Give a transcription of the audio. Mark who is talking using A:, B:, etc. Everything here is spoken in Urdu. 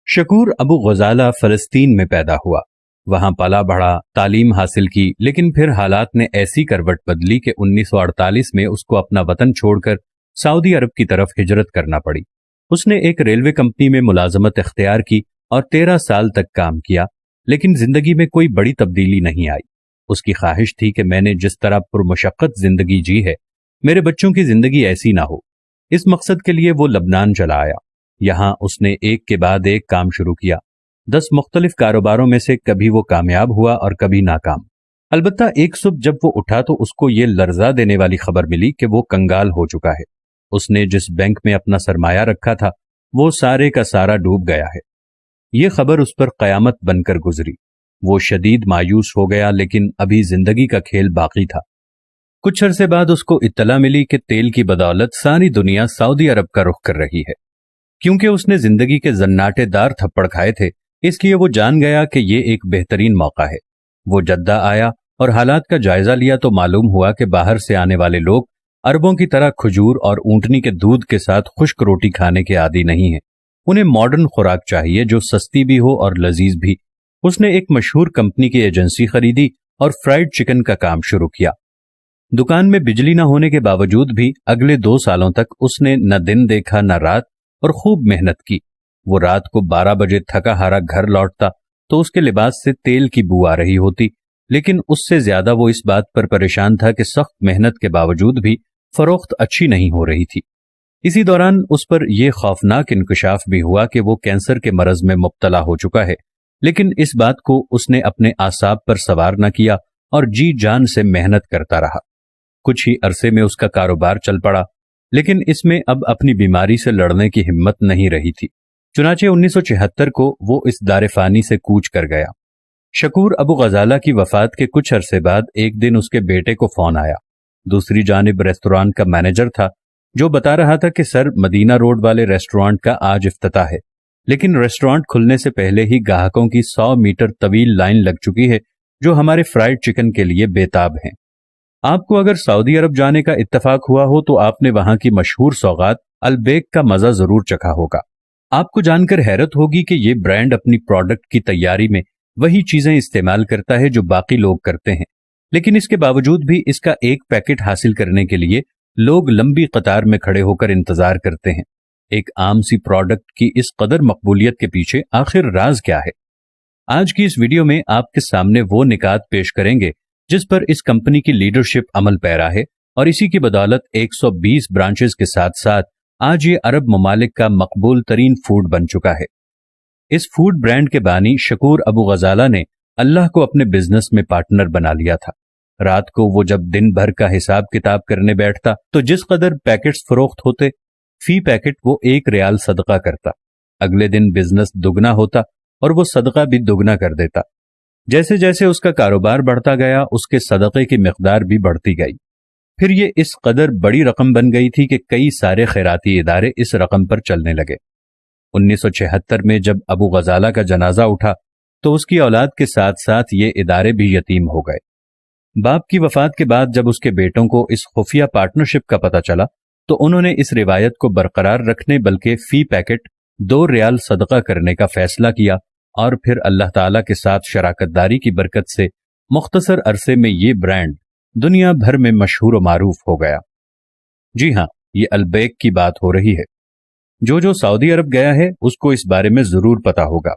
A: شکور ابو غزالہ فلسطین میں پیدا ہوا، وہاں پلا بڑھا، تعلیم حاصل کی، لیکن پھر حالات نے ایسی کروٹ بدلی کہ 1948 میں اس کو اپنا وطن چھوڑ کر سعودی عرب کی طرف ہجرت کرنا پڑی۔ اس نے ایک ریلوے کمپنی میں ملازمت اختیار کی اور 13 سال تک کام کیا، لیکن زندگی میں کوئی بڑی تبدیلی نہیں آئی۔ اس کی خواہش تھی کہ میں نے جس طرح پرمشقت زندگی جی ہے، میرے بچوں کی زندگی ایسی نہ ہو۔ اس مقصد کے لیے وہ لبنان چلا آیا۔ یہاں اس نے ایک کے بعد ایک کام شروع کیا۔ 10 مختلف کاروباروں میں سے کبھی وہ کامیاب ہوا اور کبھی ناکام۔ البتہ ایک صبح جب وہ اٹھا تو اس کو یہ لرزا دینے والی خبر ملی کہ وہ کنگال ہو چکا ہے۔ اس نے جس بینک میں اپنا سرمایہ رکھا تھا وہ سارے کا سارا ڈوب گیا ہے۔ یہ خبر اس پر قیامت بن کر گزری۔ وہ شدید مایوس ہو گیا، لیکن ابھی زندگی کا کھیل باقی تھا۔ کچھ عرصے بعد اس کو اطلاع ملی کہ تیل کی بدولت ساری دنیا سعودی عرب کا رخ کر رہی ہے۔ کیونکہ اس نے زندگی کے زناٹے دار تھپڑ کھائے تھے، اس لیے وہ جان گیا کہ یہ ایک بہترین موقع ہے۔ وہ جدہ آیا اور حالات کا جائزہ لیا تو معلوم ہوا کہ باہر سے آنے والے لوگ عربوں کی طرح کھجور اور اونٹنی کے دودھ کے ساتھ خشک روٹی کھانے کے عادی نہیں ہیں۔ انہیں ماڈرن خوراک چاہیے جو سستی بھی ہو اور لذیذ بھی۔ اس نے ایک مشہور کمپنی کی ایجنسی خریدی اور فرائیڈ چکن کا کام شروع کیا۔ دکان میں بجلی نہ ہونے کے باوجود بھی اگلے 2 سالوں تک اس نے نہ دن دیکھا نہ رات، اور خوب محنت کی۔ وہ رات کو 12 بجے تھکا ہارا گھر لوٹتا تو اس کے لباس سے تیل کی بو آ رہی ہوتی، لیکن اس سے زیادہ وہ اس بات پر پریشان تھا کہ سخت محنت کے باوجود بھی فروخت اچھی نہیں ہو رہی تھی۔ اسی دوران اس پر یہ خوفناک انکشاف بھی ہوا کہ وہ کینسر کے مرض میں مبتلا ہو چکا ہے، لیکن اس بات کو اس نے اپنے اعصاب پر سوار نہ کیا اور جی جان سے محنت کرتا رہا۔ کچھ ہی عرصے میں اس کا کاروبار چل پڑا، لیکن اس میں اب اپنی بیماری سے لڑنے کی ہمت نہیں رہی تھی۔ چنانچہ 1976 کو وہ اس دار فانی سے کوچ کر گیا۔ شکور ابو غزالہ کی وفات کے کچھ عرصے بعد ایک دن اس کے بیٹے کو فون آیا۔ دوسری جانب ریسٹورانٹ کا مینیجر تھا جو بتا رہا تھا کہ سر، مدینہ روڈ والے ریسٹورانٹ کا آج افتتاح ہے، لیکن ریسٹورانٹ کھلنے سے پہلے ہی گاہکوں کی 100 میٹر طویل لائن لگ چکی ہے جو ہمارے فرائیڈ چکن کے لیے بےتاب ہیں۔ آپ کو اگر سعودی عرب جانے کا اتفاق ہوا ہو تو آپ نے وہاں کی مشہور سوغات البیک کا مزہ ضرور چکھا ہوگا۔ آپ کو جان کر حیرت ہوگی کہ یہ برانڈ اپنی پروڈکٹ کی تیاری میں وہی چیزیں استعمال کرتا ہے جو باقی لوگ کرتے ہیں، لیکن اس کے باوجود بھی اس کا ایک پیکٹ حاصل کرنے کے لیے لوگ لمبی قطار میں کھڑے ہو کر انتظار کرتے ہیں۔ ایک عام سی پروڈکٹ کی اس قدر مقبولیت کے پیچھے آخر راز کیا ہے؟ آج کی اس ویڈیو میں آپ کے سامنے وہ نکات پیش کریں گے جس پر اس کمپنی کی لیڈرشپ عمل پیرا ہے، اور اسی کی بدولت 120 برانچز کے ساتھ ساتھ آج یہ عرب ممالک کا مقبول ترین فوڈ بن چکا ہے۔ اس فوڈ برانڈ کے بانی شکور ابو غزالہ نے اللہ کو اپنے بزنس میں پارٹنر بنا لیا تھا۔ رات کو وہ جب دن بھر کا حساب کتاب کرنے بیٹھتا تو جس قدر پیکٹس فروخت ہوتے، فی پیکٹ وہ 1 ریال صدقہ کرتا۔ اگلے دن بزنس دگنا ہوتا اور وہ صدقہ بھی دگنا کر دیتا۔ جیسے جیسے اس کا کاروبار بڑھتا گیا، اس کے صدقے کی مقدار بھی بڑھتی گئی۔ پھر یہ اس قدر بڑی رقم بن گئی تھی کہ کئی سارے خیراتی ادارے اس رقم پر چلنے لگے۔ 1976 میں جب ابو غزالہ کا جنازہ اٹھا تو اس کی اولاد کے ساتھ ساتھ یہ ادارے بھی یتیم ہو گئے۔ باپ کی وفات کے بعد جب اس کے بیٹوں کو اس خفیہ پارٹنرشپ کا پتہ چلا تو انہوں نے اس روایت کو برقرار رکھنے بلکہ فی پیکٹ 2 ریال صدقہ کرنے کا فیصلہ کیا، اور پھر اللہ تعالیٰ کے ساتھ شراکت داری کی برکت سے مختصر عرصے میں یہ برانڈ دنیا بھر میں مشہور و معروف ہو گیا۔ جی ہاں، یہ البیک کی بات ہو رہی ہے۔ جو سعودی عرب گیا ہے اس کو اس بارے میں ضرور پتا ہوگا۔